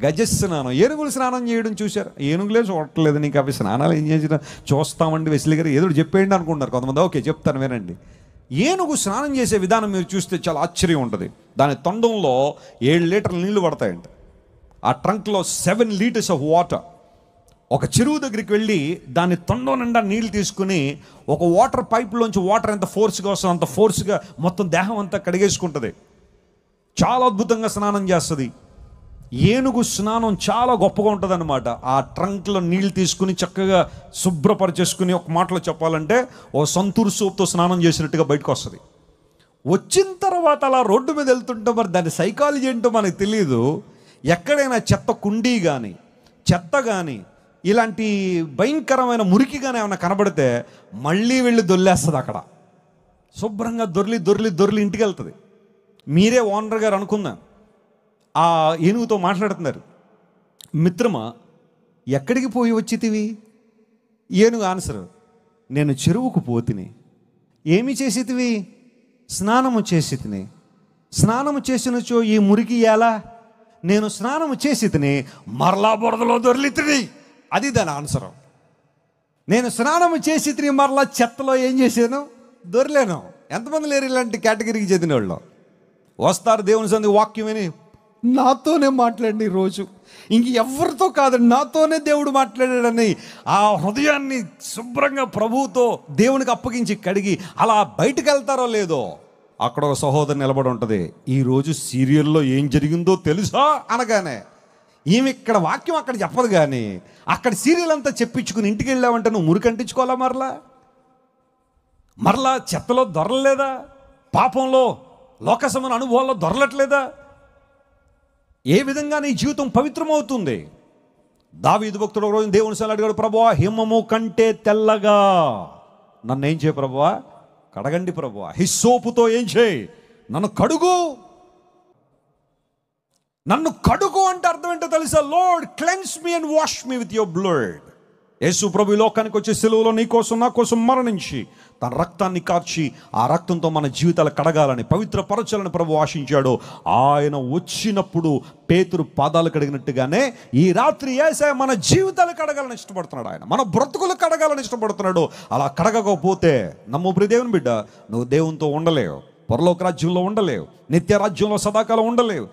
గజ స్నానం, ఏనుగులు స్నానం చేయడం చూశారు. ఏనుగులే చూడట్లేదు, నీకు అవి స్నానాలు ఏం చేసిన చూస్తామండి వెస్లీ గారు ఏదో చెప్పేయండి అనుకుంటున్నారు కొంతమంది. ఓకే చెప్తాను వినండి. ఏనుగు స్నానం చేసే విధానం మీరు చూస్తే చాలా ఆశ్చర్యం ఉంటుంది. దాని తొండంలో 7 లీటర్ల నీళ్లు పడతాయంట. ఆ ట్రంక్లో 7 లీటర్స్ ఆఫ్ వాటర్. ఒక చెరువు దగ్గరికి వెళ్ళి దాని తొండం నిండా నీళ్ళు తీసుకుని ఒక వాటర్ పైప్లోంచి వాటర్ ఎంత ఫోర్స్గా వస్తుందో అంత ఫోర్స్గా మొత్తం దేహం అంతా కడిగేసుకుంటుంది. చాలా అద్భుతంగా స్నానం చేస్తుంది. ఏనుగు స్నానం చాలా గొప్పగా ఉంటుంది అన్నమాట. ఆ ట్రంక్లో నీళ్ళు తీసుకుని చక్కగా శుభ్రపరిచేసుకుని, ఒక మాటలో చెప్పాలంటే ఓ సంతూర్ సోప్తో స్నానం చేసినట్టుగా బయటకు వస్తుంది. వచ్చిన తర్వాత అలా రోడ్డు మీద వెళ్తుంటే మరి దాని సైకాలజీ ఏంటో మనకు తెలియదు. ఎక్కడైనా చెత్త కుండీ కానీ చెత్త కానీ ఇలాంటి భయంకరమైన మురికి కానీ ఏమైనా కనబడితే మళ్ళీ వెళ్ళి దొల్లేస్తుంది. అక్కడ శుభ్రంగా దొర్లి ఇంటికి వెళ్తుంది. మీరే ఓనర్ గారు అనుకుందాం, ఆ ఏనుగుతో మాట్లాడుతున్నారు, మిత్రమా ఎక్కడికి పోయి వచ్చితివి? ఏనుగు ఆన్సర్, నేను చెరువుకు పోతిని. ఏమి చేసితివి? స్నానము చేసి తిని. స్నానము చేసినచో ఈ మురికి ఎలా? నేను స్నానము చేసి తిని మరలా బురదలో దొర్లి తిని. అది దాని ఆన్సర్. నేను స్నానము చేసి తిని మరలా చెత్తలో ఏం చేశాను? దొరిలేను. ఎంతమంది లేరు ఇలాంటి కేటగిరీకి చెందిన వాళ్ళు? వస్తారు దేవుని సంది వాక్యం విని, నాతోనే మాట్లాడండి రోజు, ఇంక ఎవరితో కాదండి, నాతోనే దేవుడు మాట్లాడాడని ఆ హృదయాన్ని శుభ్రంగా ప్రభువుతో దేవునికి అప్పగించి కడిగి అలా బయటకు వెళ్తారో లేదో, అక్కడ ఒక సహోదరు నిలబడి ఉంటుంది. ఈరోజు సీరియల్లో ఏం జరిగిందో తెలుసా అనగానే ఈమె ఇక్కడ వాక్యం అక్కడ చెప్పదు, కానీ అక్కడ సీరియల్ అంతా చెప్పించుకుని ఇంటికి వెళ్ళావంటే నువ్వు మురికంటించుకోవాలా? మరలా చెత్తలో దొరలలేదా? పాపంలో లోకసమైన అనుభవాల్లో దొరలట్లేదా? ఏ విధంగా నీ జీవితం పవిత్రమవుతుంది? దావీదు భక్తుడు ఒక రోజు దేవుని సలహా అడిగాడు, ప్రభువా హిమము కంటే తెల్లగా నన్ను ఏం చేయ ప్రభువా? కడగండి ప్రభువా. హిస్సోపుతో ఏం చేయి? నన్ను కడుగు. నన్ను కడుగు అంటే అర్థం ఏంటో తెలుసా? Lord cleanse me and wash me with your blood. Yesu ప్రభు ఈ లోకానికి వచ్చే సిలువలో నీ కోసం నా కోసం మరణించి తన రక్తాన్ని కార్చి ఆ రక్తంతో మన జీవితాలు కడగాలని, పవిత్రపరచాలని ప్రభు ఆశించాడు. ఆయన వచ్చినప్పుడు పేతురు పాదాలు కడిగినట్టుగానే ఈ రాత్రి యేసయ్య మన జీవితాలు కడగాలని ఇష్టపడుతున్నాడు. ఆయన మన బ్రతుకులు కడగాలని ఇష్టపడుతున్నాడు. అలా కడగకపోతే నమ్ము ప్రియ దేవుని బిడ్డ, నువ్వు దేవునితో ఉండలేవు, పరలోక రాజ్యంలో ఉండలేవు, నిత్య రాజ్యంలో సదాకాలం ఉండలేవు.